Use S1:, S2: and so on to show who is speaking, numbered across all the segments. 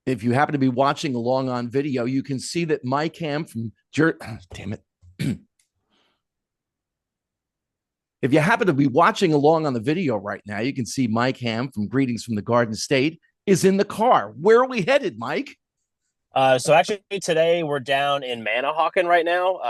S1: If you happen to be watching along on video, you can see that Mike Ham from damn it. If you happen to be watching along on the video right now, you can see Mike Ham from Greetings from the Garden State is in the car. Where are we headed, Mike?
S2: So actually today we're down in Manahawkin right now.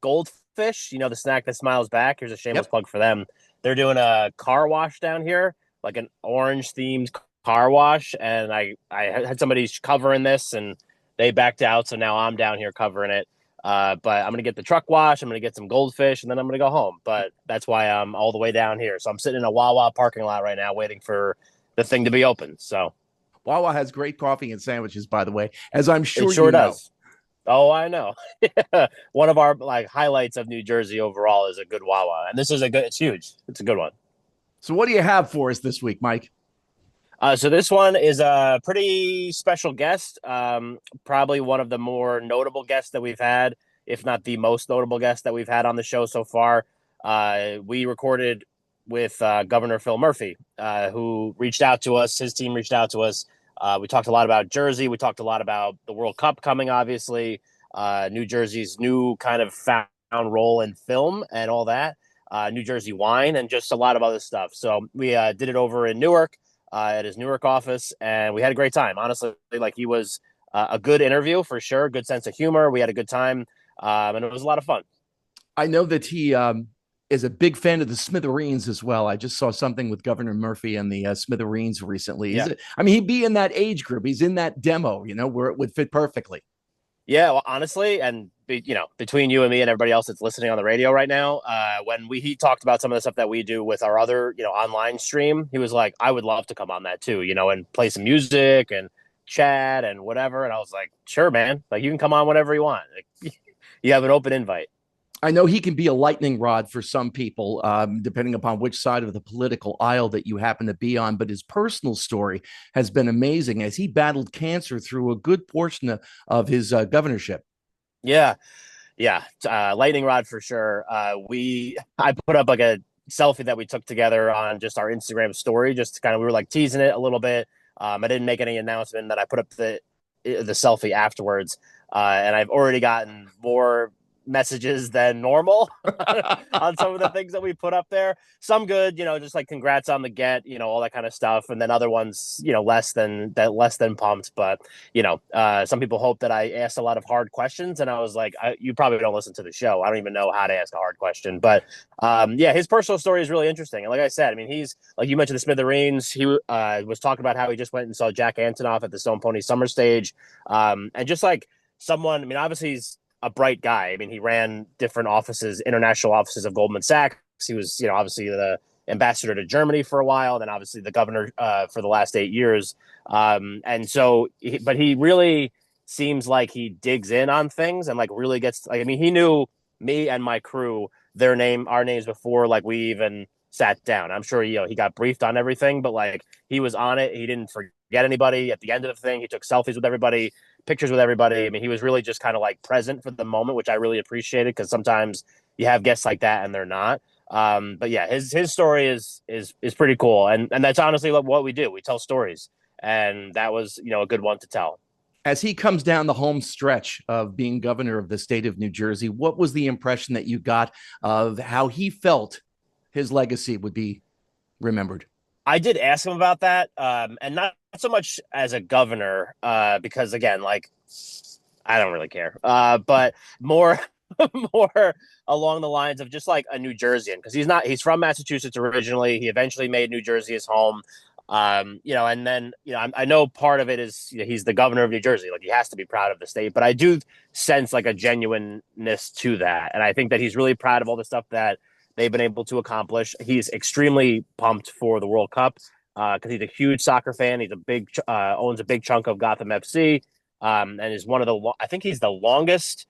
S2: Goldfish, the snack that smiles back. Here's a shameless
S1: Yep.
S2: plug for them. They're doing a car wash down here, like an orange themed car wash, and I had somebody covering this, and they backed out, so now I'm down here covering it. But I'm gonna get the truck wash. I'm gonna get some goldfish, and then I'm gonna go home. But that's why I'm all the way down here. So I'm sitting in a Wawa parking lot right now, waiting for the thing to be open. So
S1: Wawa has great coffee and sandwiches, by the way, as I'm
S2: it
S1: sure you
S2: sure
S1: know.
S2: does. Oh, I know. One of our highlights of New Jersey overall is a good Wawa, and this is a good. It's huge. It's a good one.
S1: So, what do you have for us this week, Mike?
S2: So this one is a pretty special guest. Probably one of the more notable guests that we've had, if not the most notable guest that we've had on the show so far. We recorded with Governor Phil Murphy, who reached out to us. His team reached out to us. We talked a lot about Jersey. We talked a lot about the World Cup coming, obviously, New Jersey's new kind of found role in film and all that, New Jersey wine, and just a lot of other stuff. So we did it over in Newark at his Newark office, and we had a great time. Honestly, like he was a good interview for sure. Good sense of humor. We had a good time, and it was a lot of fun.
S1: I know that he is a big fan of the Smithereens as well. I just saw something with Governor Murphy and the Smithereens recently.
S2: Yeah.
S1: I mean, he'd be in that age group. He's in that demo, where it would fit perfectly.
S2: Yeah, well, honestly, and between you and me and everybody else that's listening on the radio right now, when he talked about some of the stuff that we do with our other online stream, he was like, "I would love to come on that too, and play some music and chat and whatever." And I was like, "Sure, man. Like you can come on whenever you want. Like, you have an open invite."
S1: I know he can be a lightning rod for some people, depending upon which side of the political aisle that you happen to be on. But his personal story has been amazing as he battled cancer through a good portion of his governorship.
S2: Yeah, yeah, lightning rod for sure. I put up like a selfie that we took together on just our Instagram story, just to kind of we were like teasing it a little bit. I didn't make any announcement that I put up the selfie afterwards, and I've already gotten more messages than normal on some of the things that we put up there. Some good, just like congrats on the get, all that kind of stuff, and then other ones, less than pumped. But some people hope that I asked a lot of hard questions, and I was like, you probably don't listen to the show. I don't even know how to ask a hard question. But yeah, his personal story is really interesting. And like I said, I mean, he's like you mentioned the Smithereens. He was talking about how he just went and saw Jack Antonoff at the Stone Pony Summer Stage, and just like someone. I mean, obviously he's a bright guy. I mean, he ran different offices, international offices of Goldman Sachs. He was, obviously the ambassador to Germany for a while, then obviously the governor for the last 8 years. And so, but he really seems like he digs in on things and like really gets. Like, I mean, he knew me and my crew, our names before like we even sat down. I'm sure he got briefed on everything, but like he was on it. He didn't forget anybody. At the end of the thing, he took selfies with everybody, pictures with everybody. I mean, he was really just kind of like present for the moment, which I really appreciated because sometimes you have guests like that and they're not. But yeah, his story is pretty cool, and that's honestly what we do. We tell stories, and that was a good one to tell.
S1: As he comes down the home stretch of being governor of the state of New Jersey, what was the impression that you got of how he felt his legacy would be remembered?
S2: I did ask him about that, and not so much as a governor, because again, like I don't really care, but more more along the lines of just like a New Jerseyan because he's from Massachusetts originally. He eventually made New Jersey his home. And then I know part of it is he's the governor of New Jersey, like he has to be proud of the state. But I do sense like a genuineness to that, and I think that he's really proud of all the stuff that they've been able to accomplish. He's extremely pumped for the World Cup because he's a huge soccer fan. He's a big owns a big chunk of Gotham FC, and is one of the I think he's the longest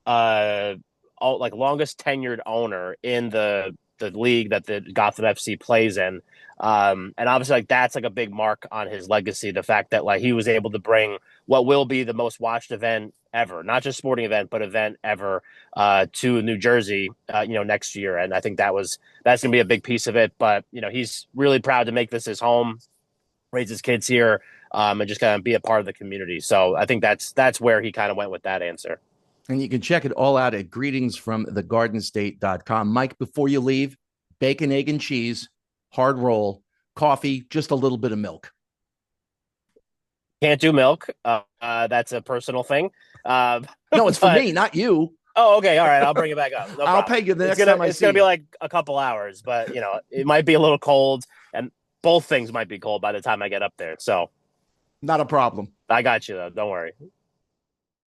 S2: longest tenured owner in the league that the Gotham FC plays in. And obviously like that's like a big mark on his legacy. The fact that like he was able to bring what will be the most watched event ever, not just sporting event, but event ever, to New Jersey, next year. And I think that's going to be a big piece of it. But, he's really proud to make this his home, raise his kids here. and just kind of be a part of the community. So I think that's where he kind of went with that answer.
S1: And you can check it all out at greetingsfromthegarden.com. Mike, before you leave, bacon, egg, and cheese, hard roll, coffee, just a little bit of milk.
S2: Can't do milk. That's a personal thing.
S1: No, it's for me, not you.
S2: Oh, okay. All right. I'll bring it back up. No
S1: I'll
S2: problem.
S1: pay you the next time I see you.
S2: It's going to be like a couple hours, but it might be a little cold, and both things might be cold by the time I get up there. So
S1: not a problem.
S2: I got you though. Don't worry.